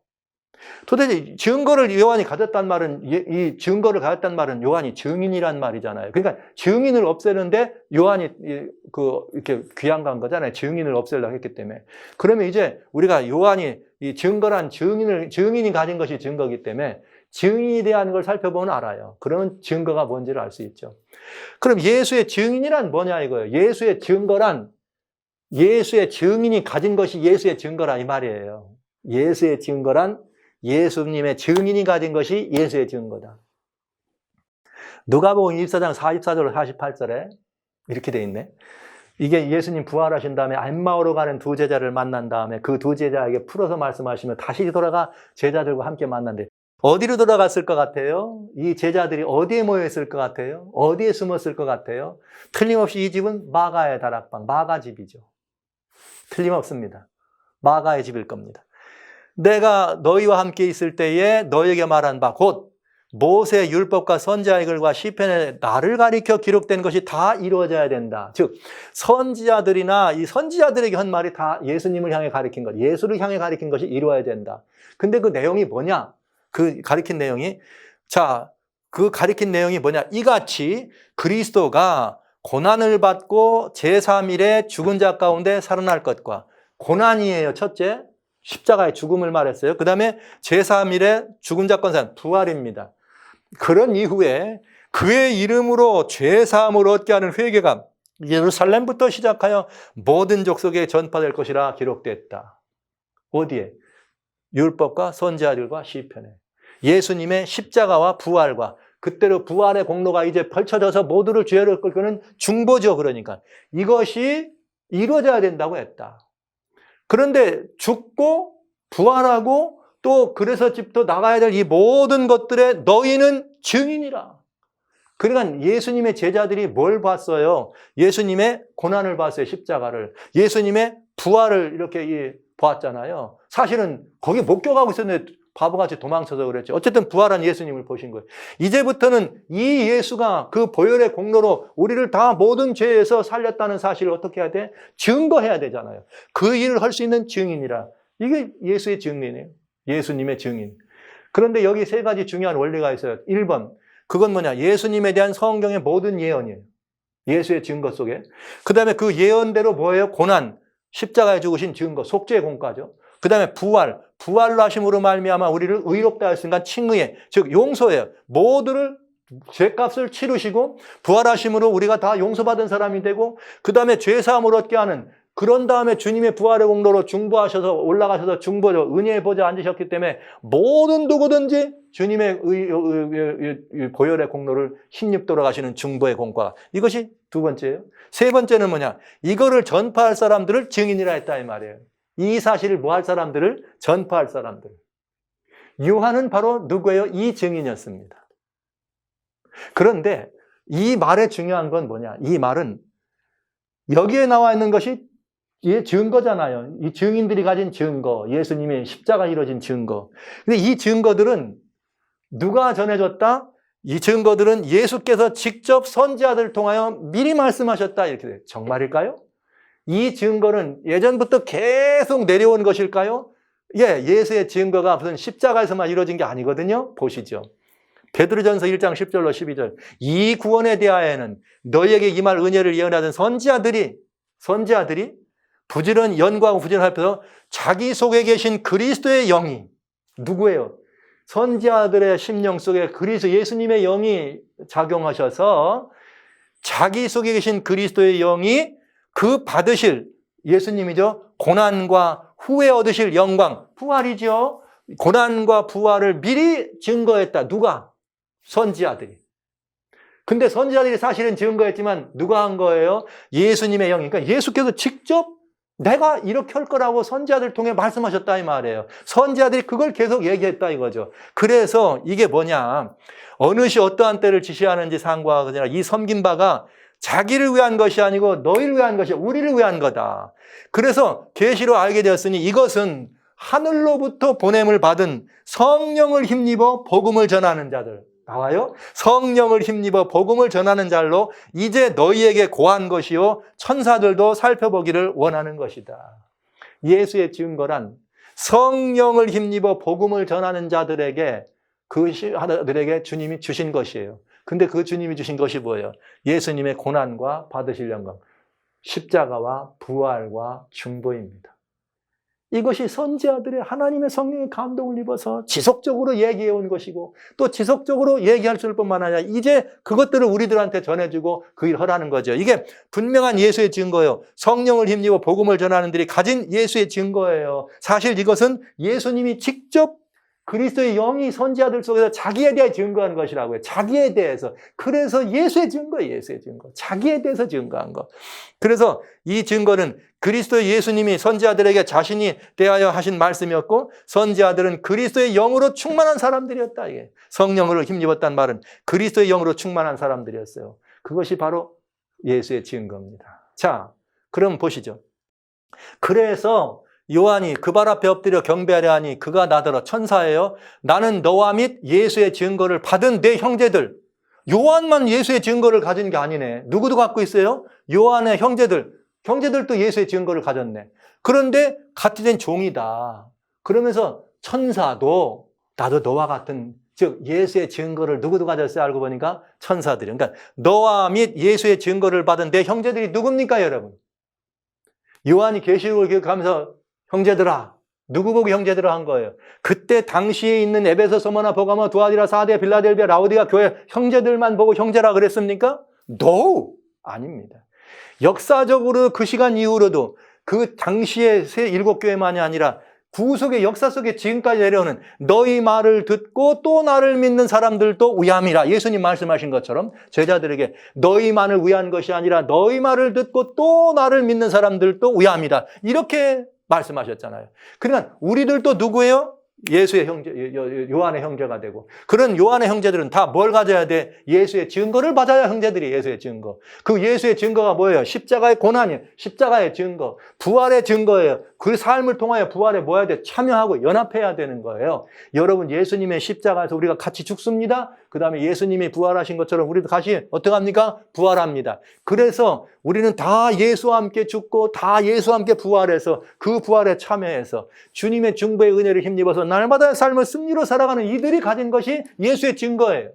도대체 증거를 요한이 가졌단 말은 이 증거를 가졌단 말은 요한이 증인이란 말이잖아요. 그러니까 증인을 없애는데 요한이 이렇게 귀한 간 거잖아요. 증인을 없애려고 했기 때문에. 그러면 이제 우리가 요한이 이 증거란 증인이 가진 것이 증거이기 때문에 증인에 대한 걸 살펴보면 알아요. 그러면 증거가 뭔지를 알 수 있죠. 그럼 예수의 증인이란 뭐냐 이거예요. 예수의 증거란 예수의 증인이 가진 것이 예수의 증거라 이 말이에요. 예수의 증거란 예수님의 증인이 가진 것이 예수의 증거다. 누가복음 24장 44절 48절에 이렇게 돼 있네. 이게 예수님 부활하신 다음에 엠마오로 가는 두 제자를 만난 다음에 그 두 제자에게 풀어서 말씀하시면 다시 돌아가 제자들과 함께 만난대. 어디로 돌아갔을 것 같아요? 이 제자들이 어디에 모여있을 것 같아요? 어디에 숨었을 것 같아요? 틀림없이 이 집은 마가의 다락방, 마가 집이죠. 틀림없습니다. 마가의 집일 겁니다. 내가 너희와 함께 있을 때에 너희에게 말한 바 곧 모세 율법과 선지자의 글과 시편에 나를 가리켜 기록된 것이 다 이루어져야 된다. 즉 선지자들이나 이 선지자들에게 한 말이 다 예수님을 향해 가리킨 것, 예수를 향해 가리킨 것이 이루어야 된다. 근데 그 내용이 뭐냐? 그 가리킨 내용이 그 가리킨 내용이 뭐냐? 이같이 그리스도가 고난을 받고 제3일에 죽은 자 가운데 살아날 것과 고난이에요. 첫째, 십자가의 죽음을 말했어요. 그 다음에 제3일에 죽은 자 가운데 사는 부활입니다. 그런 이후에 그의 이름으로 죄사함을 얻게 하는 회개가 예루살렘부터 시작하여 모든 족속에 전파될 것이라 기록됐다. 어디에? 율법과 선지자들과 시편에. 예수님의 십자가와 부활과 그때로 부활의 공로가 이제 펼쳐져서 모두를 죄를 끄는 중보죠. 그러니까 이것이 이루어져야 된다고 했다. 그런데 죽고 부활하고 또 그래서 집도 나가야 될 이 모든 것들에 너희는 증인이라. 그러니까 예수님의 제자들이 뭘 봤어요? 예수님의 고난을 봤어요. 십자가를. 예수님의 부활을 이렇게 보았잖아요. 사실은 거기 목격하고 있었는데 바보같이 도망쳐서 그랬죠. 어쨌든 부활한 예수님을 보신 거예요. 이제부터는 이 예수가 그 보혈의 공로로 우리를 다 모든 죄에서 살렸다는 사실을 어떻게 해야 돼? 증거해야 되잖아요. 그 일을 할 수 있는 증인이라. 이게 예수의 증인이에요. 예수님의 증인. 그런데 여기 세 가지 중요한 원리가 있어요. 1번, 그건 뭐냐? 예수님에 대한 성경의 모든 예언이에요. 예수의 증거 속에. 그 다음에 그 예언대로 뭐예요? 고난, 십자가에 죽으신 증거, 속죄의 공과죠. 그 다음에 부활로 하심으로 말미암아 우리를 의롭다 할 순간 칭의에, 즉 용서예요. 모두를 죄값을 치르시고 부활하심으로 우리가 다 용서받은 사람이 되고 그 다음에 죄사함을 얻게 하는, 그런 다음에 주님의 부활의 공로로 중보하셔서 올라가셔서 중보죠. 은혜의 보좌에 앉으셨기 때문에 모든 누구든지 주님의 보혈의 공로를 힘입도록 하시는 중보의 공과, 이것이 두 번째예요. 세 번째는 뭐냐? 이거를 전파할 사람들을 증인이라 했다 이 말이에요. 이 사실을 뭐 할 사람들을? 전파할 사람들. 요한은 바로 누구예요? 이 증인이었습니다. 그런데 이 말의 중요한 건 뭐냐? 이 말은 여기에 나와 있는 것이 증거잖아요. 이 증인들이 가진 증거, 예수님의 십자가 이루어진 증거. 근데 이 증거들은 누가 전해줬다? 이 증거들은 예수께서 직접 선지자들을 통하여 미리 말씀하셨다. 이렇게 돼요. 정말일까요? 이 증거는 예전부터 계속 내려온 것일까요? 예, 예수의 증거가 무슨 십자가에서만 이루어진 게 아니거든요. 보시죠. 베드로전서 1장 10절로 12절. 이 구원에 대하여는 너희에게 임할 은혜를 예언하던 선지자들이 부지런 연구하고 부지런하면서 자기 속에 계신 그리스도의 영이 누구예요? 선지자들의 심령 속에 그리스도 예수님의 영이 작용하셔서 자기 속에 계신 그리스도의 영이 그 받으실 예수님이죠. 고난과 후에 얻으실 영광, 부활이죠. 고난과 부활을 미리 증거했다. 누가? 선지자들이. 근데 선지자들이 사실은 증거했지만 누가 한 거예요? 예수님의 영이. 그러니까 예수께서 직접 내가 이렇게 할 거라고 선지자들 통해 말씀하셨다 이 말이에요. 선지자들이 그걸 계속 얘기했다 이거죠. 그래서 이게 뭐냐? 어느 시 어떠한 때를 지시하는지 상고하거나 아니라 이 섬긴 바가 자기를 위한 것이 아니고 너희를 위한 것이 우리를 위한 거다. 그래서 계시로 알게 되었으니 이것은 하늘로부터 보냄을 받은 성령을 힘입어 복음을 전하는 자들. 나와요? 성령을 힘입어 복음을 전하는 자로 이제 너희에게 고한 것이요 천사들도 살펴보기를 원하는 것이다. 예수의 증거란 성령을 힘입어 복음을 전하는 자들에게 그들에게 주님이 주신 것이에요. 근데 그 주님이 주신 것이 뭐예요? 예수님의 고난과 받으실 영광, 십자가와 부활과 중보입니다. 이것이 선지자들의 하나님의 성령의 감동을 입어서 지속적으로 얘기해 온 것이고 또 지속적으로 얘기할 뿐만 아니라 이제 그것들을 우리들한테 전해주고 그 일 하라는 거죠. 이게 분명한 예수의 증거예요. 성령을 힘입어 복음을 전하는 들이 가진 예수의 증거예요. 사실 이것은 예수님이 직접 그리스도의 영이 선지자들 속에서 자기에 대해 증거하는 것이라고요. 자기에 대해서. 그래서 예수의 증거예요. 예수의 증거. 자기에 대해서 증거한 거. 그래서 이 증거는 그리스도의 예수님이 선지자들에게 자신이 대하여 하신 말씀이었고 선지자들은 그리스도의 영으로 충만한 사람들이었다. 이게 성령으로 힘입었다는 말은 그리스도의 영으로 충만한 사람들이었어요. 그것이 바로 예수의 증거입니다. 자, 그럼 보시죠. 그래서 요한이 그 발 앞에 엎드려 경배하려 하니 그가 나더러 천사예요. 나는 너와 및 예수의 증거를 받은 내 형제들. 요한만 예수의 증거를 가진 게 아니네. 누구도 갖고 있어요? 요한의 형제들. 형제들도 예수의 증거를 가졌네. 그런데 같이 된 종이다. 그러면서 천사도 나도 너와 같은 즉 예수의 증거를 누구도 가졌어요? 알고 보니까 천사들이. 그러니까 너와 및 예수의 증거를 받은 내 형제들이 누굽니까 여러분? 요한이 계시록을 기억하면서 형제들아, 누구 보고 형제들아 한 거예요? 그때 당시에 있는 에베소, 서머나, 버가모, 두아디라, 사데, 빌라델비아, 라오디가 교회 형제들만 보고 형제라 그랬습니까? No! 아닙니다. 역사적으로 그 시간 이후로도 그 당시의 세 일곱 교회만이 아니라 구속의 역사 속에 지금까지 내려오는 너희 말을 듣고 또 나를 믿는 사람들도 위함이라. 예수님 말씀하신 것처럼 제자들에게 너희만을 위한 것이 아니라 너희 말을 듣고 또 나를 믿는 사람들도 위함이다. 이렇게 말씀하셨잖아요. 그러니까 우리들도 누구예요? 예수의 형제, 요한의 형제가 되고 그런 요한의 형제들은 다 뭘 가져야 돼? 예수의 증거를 받아야 형제들이 예수의 증거. 그 예수의 증거가 뭐예요? 십자가의 고난이에요. 십자가의 증거. 부활의 증거예요. 그 삶을 통하여 부활에 뭐 해야 돼? 참여하고 연합해야 되는 거예요. 여러분 예수님의 십자가에서 우리가 같이 죽습니다. 그 다음에 예수님이 부활하신 것처럼 우리도 같이 어떻게 합니까? 부활합니다. 그래서 우리는 다 예수와 함께 죽고 다 예수와 함께 부활해서 그 부활에 참여해서 주님의 중보의 은혜를 힘입어서 날마다의 삶을 승리로 살아가는 이들이 가진 것이 예수의 증거예요.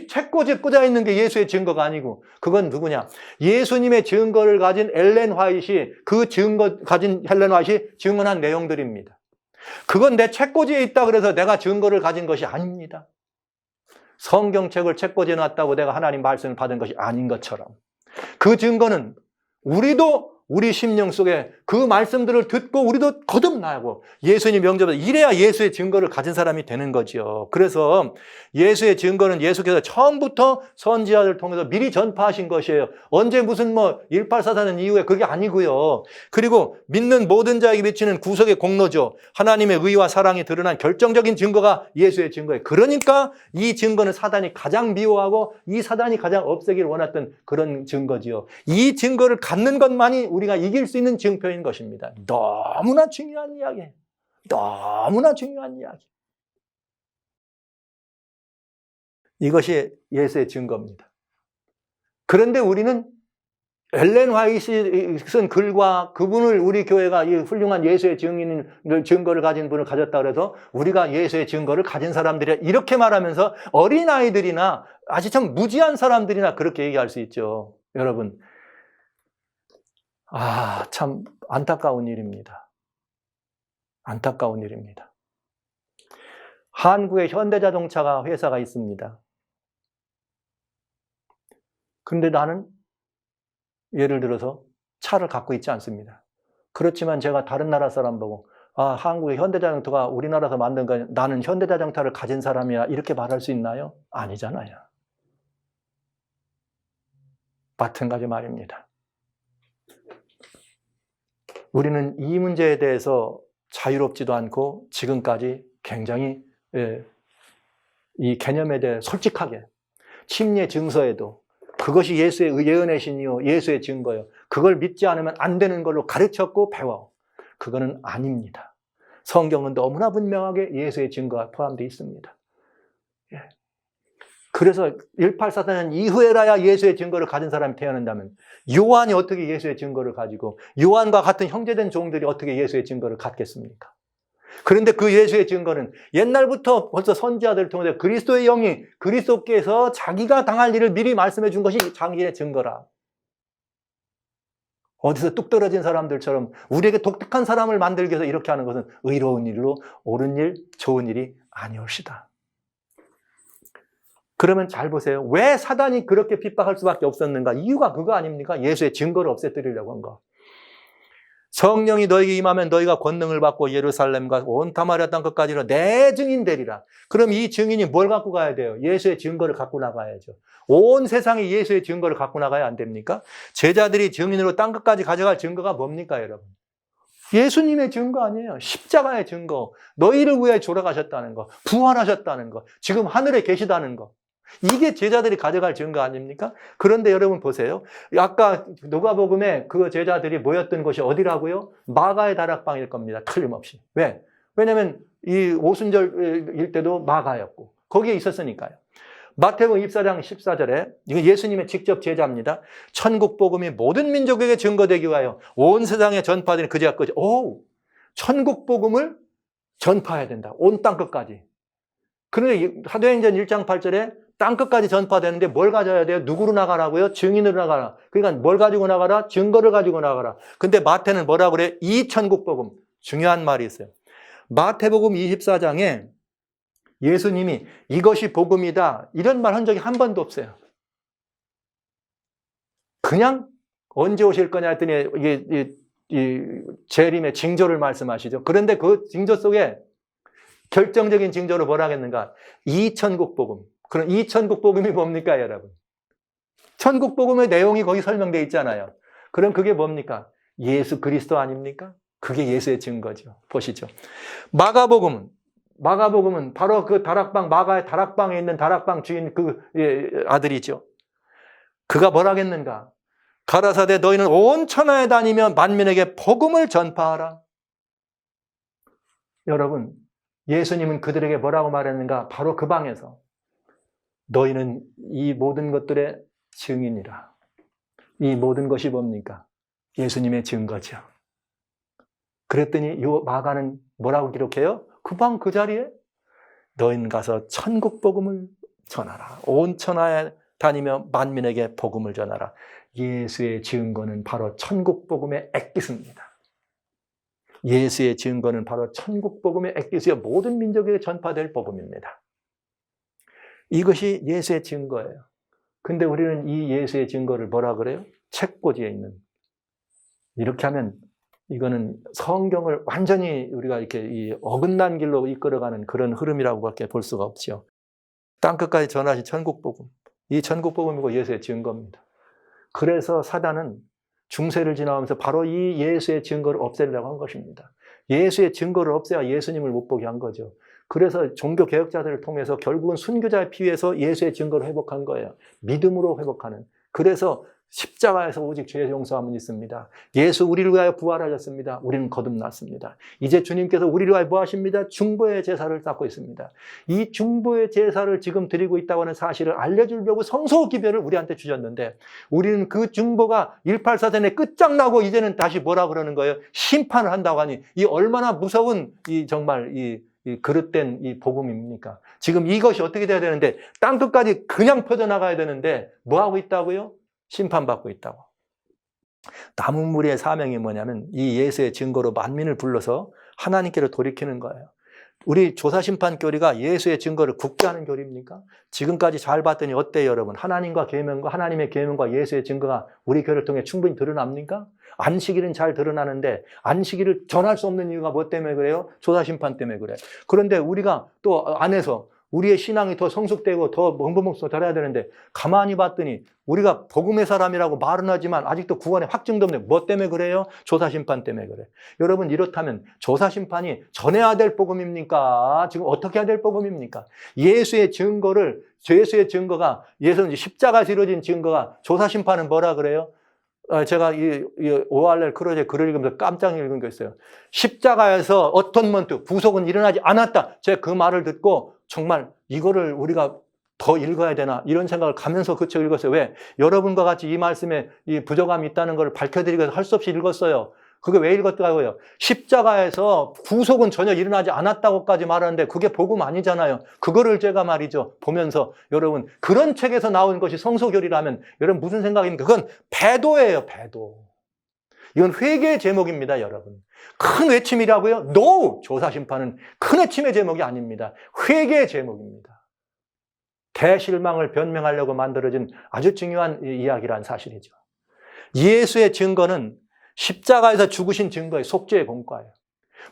책꽂이 꽂아 있는 게 예수의 증거가 아니고 그건 누구냐? 예수님의 증거를 가진 엘렌 화이트이 그 증거 가진 헬렌 화이트이 증언한 내용들입니다. 그건 내 책꽂이에 있다 그래서 내가 증거를 가진 것이 아닙니다. 성경책을 책꽂이에 놨다고 내가 하나님 말씀을 받은 것이 아닌 것처럼 그 증거는 우리도 우리 심령 속에 그 말씀들을 듣고 우리도 거듭나고 예수님 명제보다 이래야 예수의 증거를 가진 사람이 되는 거지요. 그래서 예수의 증거는 예수께서 처음부터 선지자들을 통해서 미리 전파하신 것이에요. 언제 무슨 1844년 이후에 그게 아니고요. 그리고 믿는 모든 자에게 비치는 구속의 공로죠. 하나님의 의와 사랑이 드러난 결정적인 증거가 예수의 증거예요. 그러니까 이 증거는 사단이 가장 미워하고 이 사단이 가장 없애기를 원했던 그런 증거지요. 이 증거를 갖는 것만이 우리가 이길 수 있는 증표인 것입니다. 너무나 중요한 이야기. 너무나 중요한 이야기. 이것이 예수의 증거입니다. 그런데 우리는 엘렌 화이트이 쓴 글과 그분을 우리 교회가 이 훌륭한 예수의 증거를 가진 분을 가졌다 그래서 우리가 예수의 증거를 가진 사람들이야 이렇게 말하면서 어린아이들이나 아주 참 무지한 사람들이나 그렇게 얘기할 수 있죠. 여러분, 참 안타까운 일입니다. 안타까운 일입니다. 한국에 현대자동차가 회사가 있습니다. 그런데 나는 예를 들어서 차를 갖고 있지 않습니다. 그렇지만 제가 다른 나라 사람 보고 한국의 현대자동차가 우리나라에서 만든 거 나는 현대자동차를 가진 사람이야 이렇게 말할 수 있나요? 아니잖아요. 마찬가지 말입니다. 우리는 이 문제에 대해서 자유롭지도 않고 지금까지 굉장히 이 개념에 대해 솔직하게 침례 증서에도 그것이 예수의 예언의 신이요 예수의 증거요 그걸 믿지 않으면 안 되는 걸로 가르쳤고 배워. 그거는 아닙니다. 성경은 너무나 분명하게 예수의 증거가 포함되어 있습니다. 그래서 1844년 이후에라야 예수의 증거를 가진 사람이 태어난다면 요한이 어떻게 예수의 증거를 가지고 요한과 같은 형제된 종들이 어떻게 예수의 증거를 갖겠습니까? 그런데 그 예수의 증거는 옛날부터 벌써 선지자들을 통해서 그리스도의 영이 그리스도께서 자기가 당할 일을 미리 말씀해 준 것이 자기의 증거라. 어디서 뚝 떨어진 사람들처럼 우리에게 독특한 사람을 만들기 위해서 이렇게 하는 것은 의로운 일로 옳은 일, 좋은 일이 아니옵시다. 그러면 잘 보세요. 왜 사단이 그렇게 핍박할 수밖에 없었는가? 이유가 그거 아닙니까? 예수의 증거를 없애뜨리려고 한 거. 성령이 너에게 임하면 너희가 권능을 받고 예루살렘과 온 사마리아 땅 끝까지로 내 증인 되리라. 그럼 이 증인이 뭘 갖고 가야 돼요? 예수의 증거를 갖고 나가야죠. 온 세상에 예수의 증거를 갖고 나가야 안 됩니까? 제자들이 증인으로 땅 끝까지 가져갈 증거가 뭡니까, 여러분? 예수님의 증거 아니에요. 십자가의 증거. 너희를 위해 돌아가셨다는 거. 부활하셨다는 거. 지금 하늘에 계시다는 거. 이게 제자들이 가져갈 증거 아닙니까? 그런데 여러분 보세요. 아까 누가복음에 그 제자들이 모였던 곳이 어디라고요? 마가의 다락방일 겁니다. 틀림없이. 왜? 왜냐하면 이 오순절일 때도 마가였고 거기에 있었으니까요. 마태복음 24장 14절에 이거 예수님의 직접 제자입니다. 천국 복음이 모든 민족에게 증거되기 위하여 온 세상에 전파되는 그제야 끝이. 천국 복음을 전파해야 된다. 온 땅 끝까지. 그런데 사도행전 1장 8절에 땅 끝까지 전파되는데 뭘 가져야 돼요? 누구로 나가라고요? 증인으로 나가라. 그러니까 뭘 가지고 나가라? 증거를 가지고 나가라. 근데 마태는 뭐라고 그래요? 이 천국 복음. 중요한 말이 있어요. 마태복음 24장에 예수님이 이것이 복음이다. 이런 말 한 적이 한 번도 없어요. 그냥 언제 오실 거냐 했더니 이게 재림의 징조를 말씀하시죠. 그런데 그 징조 속에 결정적인 징조로 뭐라 하겠는가? 이 천국 복음. 그럼 이 천국 복음이 뭡니까, 여러분? 천국 복음의 내용이 거기 설명되어 있잖아요. 그럼 그게 뭡니까? 예수 그리스도 아닙니까? 그게 예수의 증거죠. 보시죠. 마가복음은 바로 그 다락방, 마가의 다락방에 있는 다락방 주인 그 아들이죠. 그가 뭐라 하겠는가? 가라사대 너희는 온 천하에 다니며 만민에게 복음을 전파하라. 여러분, 예수님은 그들에게 뭐라고 말했는가? 바로 그 방에서 너희는 이 모든 것들의 증인이라. 이 모든 것이 뭡니까? 예수님의 증거죠. 그랬더니 이 마가는 뭐라고 기록해요? 그 방 그 자리에 너희는 가서 천국 복음을 전하라. 온 천하에 다니며 만민에게 복음을 전하라. 예수의 증거는 바로 천국 복음의 액기스입니다. 예수의 증거는 바로 천국 복음의 액기스여 모든 민족에게 전파될 복음입니다. 이것이 예수의 증거예요. 근데 우리는 이 예수의 증거를 뭐라 그래요? 책꽂이에 있는. 이렇게 하면 이거는 성경을 완전히 우리가 이렇게 이 어긋난 길로 이끌어가는 그런 흐름이라고밖에 볼 수가 없죠. 땅끝까지 전하신 천국 복음. 이 천국 복음이고 예수의 증거입니다. 그래서 사단은 중세를 지나면서 바로 이 예수의 증거를 없애려고 한 것입니다. 예수의 증거를 없애야 예수님을 못 보게 한 거죠. 그래서 종교 개혁자들을 통해서 결국은 순교자의 피해서 예수의 증거를 회복한 거예요. 믿음으로 회복하는. 그래서 십자가에서 오직 죄 용서함은 있습니다. 예수 우리를 위하여 부활하셨습니다. 우리는 거듭났습니다. 이제 주님께서 우리를 위하여 뭐 하십니다? 중보의 제사를 쌓고 있습니다. 이 중보의 제사를 지금 드리고 있다고 하는 사실을 알려주려고 성소기별을 우리한테 주셨는데, 우리는 그 중보가 184전에 끝장나고 이제는 다시 뭐라 그러는 거예요? 심판을 한다고 하니, 이 얼마나 무서운 정말 이 그릇된 이 복음입니까? 지금 이것이 어떻게 돼야 되는데, 땅끝까지 그냥 퍼져나가야 되는데 뭐 하고 있다고요? 심판받고 있다고. 남은 무리의 사명이 뭐냐면 이 예수의 증거로 만민을 불러서 하나님께로 돌이키는 거예요. 우리 조사심판 교리가 예수의 증거를 굳게 하는 교리입니까? 지금까지 잘 봤더니 어때요, 여러분? 하나님의 계명과 예수의 증거가 우리 교회를 통해 충분히 드러납니까? 안식일은 잘 드러나는데 안식일을 전할 수 없는 이유가 뭐 때문에 그래요? 조사심판 때문에 그래요. 그런데 우리가 또 안에서 우리의 신앙이 더 성숙되고 더 멍벙벙 달아야 되는데, 가만히 봤더니 우리가 복음의 사람이라고 말은 하지만 아직도 구원의 확증도 없는데 뭐 때문에 그래요? 조사심판 때문에 그래. 여러분, 이렇다면 조사심판이 전해야 될 복음입니까? 지금 어떻게 해야 될 복음입니까? 예수의 증거가 예수는 십자가에서 이루어진 증거가, 조사심판은 뭐라 그래요? 제가 이 오할렐 크루제 글을 읽으면서 깜짝 읽은 게 있어요. 십자가에서 어톤먼트, 구속은 일어나지 않았다. 제가 그 말을 듣고 정말 이거를 우리가 더 읽어야 되나 이런 생각을 가면서 그쳐 읽었어요. 왜? 여러분과 같이 이 말씀에 이 부족함이 있다는 걸 밝혀드리기 위해서 할 수 없이 읽었어요. 그게 왜 읽었다고요? 십자가에서 구속은 전혀 일어나지 않았다고까지 말하는데 그게 복음 아니잖아요. 그거를 제가 말이죠, 보면서 여러분, 그런 책에서 나온 것이 성소교리라면 여러분 무슨 생각입니까? 그건 배도예요, 배도. 이건 회개의 제목입니다, 여러분. 큰 외침이라고요? No! 조사심판은 큰 외침의 제목이 아닙니다. 회개의 제목입니다. 대실망을 변명하려고 만들어진 아주 중요한 이야기란 사실이죠. 예수의 증거는 십자가에서 죽으신 증거의 속죄의 공과예요.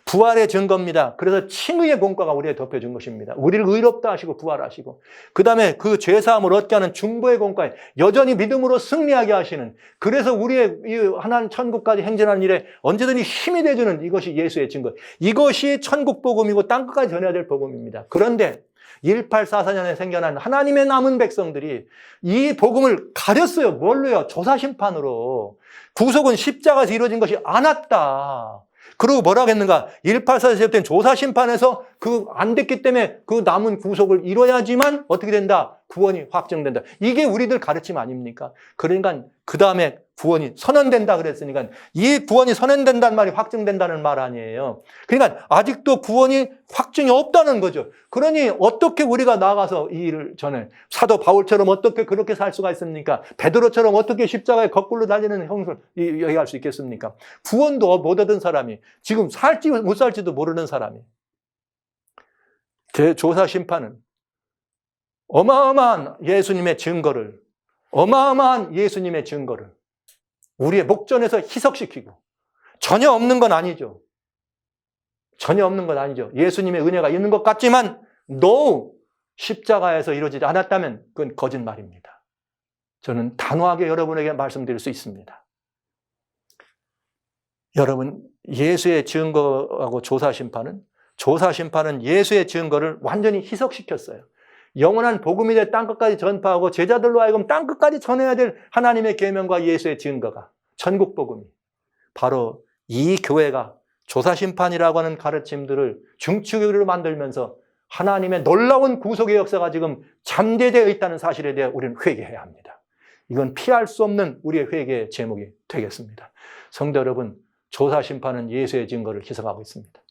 부활의 증거입니다. 그래서 칭의의 공과가 우리에 덮여준 것입니다. 우리를 의롭다 하시고 부활하시고, 그 다음에 그 죄사함을 얻게 하는 중보의 공과에 여전히 믿음으로 승리하게 하시는, 그래서 우리의 하나님 천국까지 행진하는 일에 언제든지 힘이 돼주는 이것이 예수의 증거. 이것이 천국 복음이고 땅끝까지 전해야 될 복음입니다. 그런데 1844년에 생겨난 하나님의 남은 백성들이 이 복음을 가렸어요. 뭘로요? 조사심판으로. 구속은 십자가에서 이루어진 것이 않았다. 그리고 뭐라고 했는가? 1844년 시작된 조사심판에서 안 됐기 때문에 그 남은 구속을 이뤄야지만 어떻게 된다? 구원이 확정된다. 이게 우리들 가르침 아닙니까? 그러니까 그 다음에 구원이 선언된다 그랬으니까, 이 구원이 선언된다는 말이 확정된다는 말 아니에요. 그러니까 아직도 구원이 확증이 없다는 거죠. 그러니 어떻게 우리가 나가서 이 일을 전해? 사도 바울처럼 어떻게 그렇게 살 수가 있습니까? 베드로처럼 어떻게 십자가에 거꾸로 달리는 형을 얘기할 수 있겠습니까? 구원도 못 얻은 사람이, 지금 살지 못 살지도 모르는 사람이, 조사심판은 어마어마한 예수님의 증거를 우리의 목전에서 희석시키고, 전혀 없는 건 아니죠. 예수님의 은혜가 있는 것 같지만 no! 십자가에서 이루어지지 않았다면 그건 거짓말입니다. 저는 단호하게 여러분에게 말씀드릴 수 있습니다. 여러분, 예수의 증거하고 조사심판은 예수의 증거를 완전히 희석시켰어요. 영원한 복음이 될 땅끝까지 전파하고 제자들로 하여금 땅끝까지 전해야 될 하나님의 계명과 예수의 증거가, 천국 복음이, 바로 이 교회가 조사심판이라고 하는 가르침들을 중추교리로 만들면서 하나님의 놀라운 구속의 역사가 지금 잠재되어 있다는 사실에 대해 우리는 회개해야 합니다. 이건 피할 수 없는 우리의 회개의 제목이 되겠습니다. 성도 여러분, 조사심판은 예수의 증거를 희석하고 있습니다.